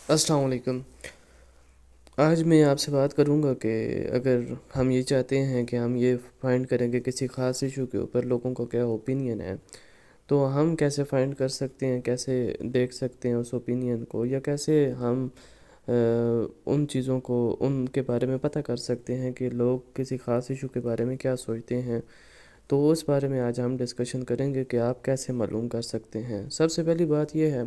السلام علیکم۔ آج میں آپ سے بات کروں گا کہ اگر ہم یہ چاہتے ہیں کہ ہم یہ فائنڈ کریں کہ کسی خاص ایشو کے اوپر لوگوں کا کیا اوپینین ہے، تو ہم کیسے فائنڈ کر سکتے ہیں، کیسے دیکھ سکتے ہیں اس اوپینین کو، یا کیسے ہم ان چیزوں کو ان کے بارے میں پتہ کر سکتے ہیں کہ لوگ کسی خاص ایشو کے بارے میں کیا سوچتے ہیں۔ تو اس بارے میں آج ہم ڈسکشن کریں گے کہ آپ کیسے معلوم کر سکتے ہیں۔ سب سے پہلی بات یہ ہے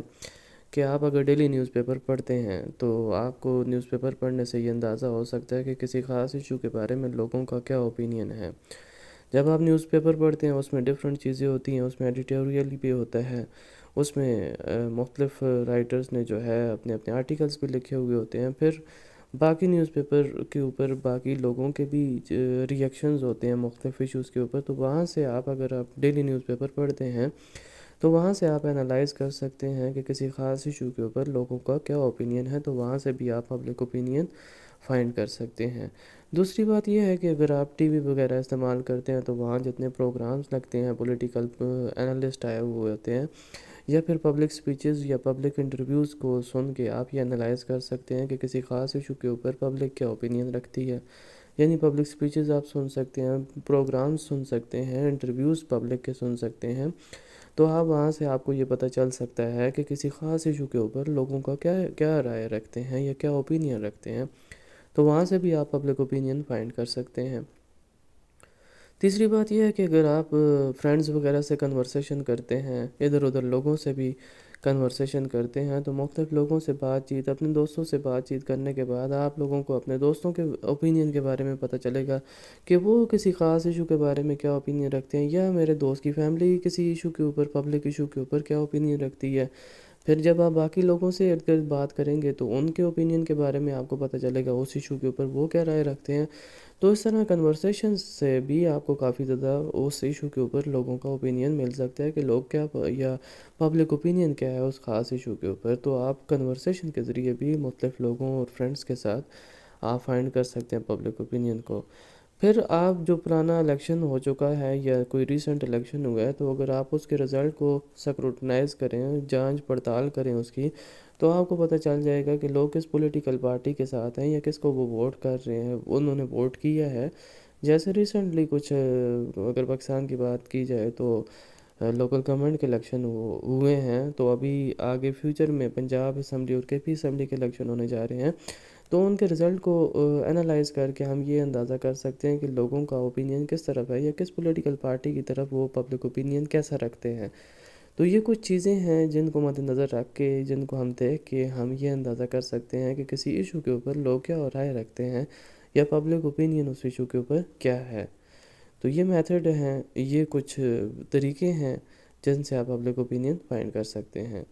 کہ آپ اگر ڈیلی نیوز پیپر پڑھتے ہیں تو آپ کو نیوز پیپر پڑھنے سے یہ اندازہ ہو سکتا ہے کہ کسی خاص ایشو کے بارے میں لوگوں کا کیا اوپینین ہے۔ جب آپ نیوز پیپر پڑھتے ہیں اس میں ڈفرینٹ چیزیں ہوتی ہیں، اس میں ایڈیٹوریل بھی ہوتا ہے، اس میں مختلف رائٹرز نے جو ہے اپنے اپنے آرٹیکلز بھی لکھے ہوئے ہوتے ہیں، پھر باقی نیوز پیپر کے اوپر باقی لوگوں کے بھی ریئیکشنز ہوتے ہیں مختلف ایشوز کے اوپر۔ تو وہاں سے اگر آپ ڈیلی نیوز پیپر پڑھتے ہیں تو وہاں سے آپ انالائز کر سکتے ہیں کہ کسی خاص ایشو کے اوپر لوگوں کا کیا اوپینین ہے، تو وہاں سے بھی آپ پبلک اوپینین فائنڈ کر سکتے ہیں۔ دوسری بات یہ ہے کہ اگر آپ ٹی وی وغیرہ استعمال کرتے ہیں تو وہاں جتنے پروگرامز لگتے ہیں، پولیٹیکل انالسٹ آئے ہوئے ہوتے ہیں، یا پھر پبلک سپیچز یا پبلک انٹرویوز کو سن کے آپ یہ انالائز کر سکتے ہیں کہ کسی خاص ایشو کے اوپر پبلک کیا اوپینین رکھتی ہے۔ یعنی پبلک سپیچز آپ سن سکتے ہیں، پروگرامز سن سکتے ہیں، انٹرویوز پبلک کے سن سکتے ہیں، تو آپ وہاں سے آپ کو یہ پتہ چل سکتا ہے کہ کسی خاص ایشو کے اوپر لوگوں کا کیا کیا رائے رکھتے ہیں یا کیا اوپینین رکھتے ہیں۔ تو وہاں سے بھی آپ پبلک اوپینین فائنڈ کر سکتے ہیں۔ تیسری بات یہ ہے کہ اگر آپ فرینڈز وغیرہ سے کنورسیشن کرتے ہیں، ادھر ادھر لوگوں سے بھی کنورسیشن کرتے ہیں، تو مختلف لوگوں سے بات چیت، اپنے دوستوں سے بات چیت کرنے کے بعد آپ لوگوں کو اپنے دوستوں کے اوپینین کے بارے میں پتہ چلے گا کہ وہ کسی خاص ایشو کے بارے میں کیا اوپینین رکھتے ہیں، یا میرے دوست کی فیملی کسی ایشو کے اوپر، پبلک ایشو کے اوپر کیا اوپینین رکھتی ہے۔ پھر جب آپ باقی لوگوں سے ارد گرد بات کریں گے تو ان کے اوپینین کے بارے میں آپ کو پتہ چلے گا اس ایشو کے اوپر وہ کیا رائے رکھتے ہیں۔ تو اس طرح کنورسیشن سے بھی آپ کو کافی زیادہ اس ایشو کے اوپر لوگوں کا اوپینین مل سکتا ہے کہ لوگ کیا یا پبلک اوپینین کیا ہے اس خاص ایشو کے اوپر۔ تو آپ کنورسیشن کے ذریعے بھی مختلف لوگوں اور فرینڈس کے ساتھ آپ فائنڈ کر سکتے ہیں پبلک اوپینین کو۔ پھر آپ جو پرانا الیکشن ہو چکا ہے یا کوئی ریسنٹ الیکشن ہوا ہے، تو اگر آپ اس کے رزلٹ کو سکروٹنائز کریں، جانچ پڑتال کریں اس کی، تو آپ کو پتہ چل جائے گا کہ لوگ کس پولیٹیکل پارٹی کے ساتھ ہیں یا کس کو وہ ووٹ کر رہے ہیں، انہوں نے ووٹ کیا ہے۔ جیسے ریسنٹلی کچھ اگر پاکستان کی بات کی جائے تو لوکل گورنمنٹ کے الیکشن ہوئے ہیں، تو ابھی آگے فیوچر میں پنجاب اسمبلی اور کے پی اسمبلی کے الیکشن ہونے جا رہے ہیں۔ تو ان کے رزلٹ کو انالائز کر کے ہم یہ اندازہ کر سکتے ہیں کہ لوگوں کا اوپینین کس طرف ہے یا کس پولیٹیکل پارٹی کی طرف وہ پبلک اوپینین کیسا رکھتے ہیں۔ تو یہ کچھ چیزیں ہیں جن کو مد نظر رکھ کے، جن کو ہم دیکھ کے ہم یہ اندازہ کر سکتے ہیں کہ کسی ایشو کے اوپر لوگ کیا رائے رکھتے ہیں یا پبلک اوپینین اس ایشو کے اوپر کیا ہے۔ تو یہ میتھڈ ہیں، یہ کچھ طریقے ہیں جن سے آپ پبلک اوپینین فائنڈ کر سکتے ہیں۔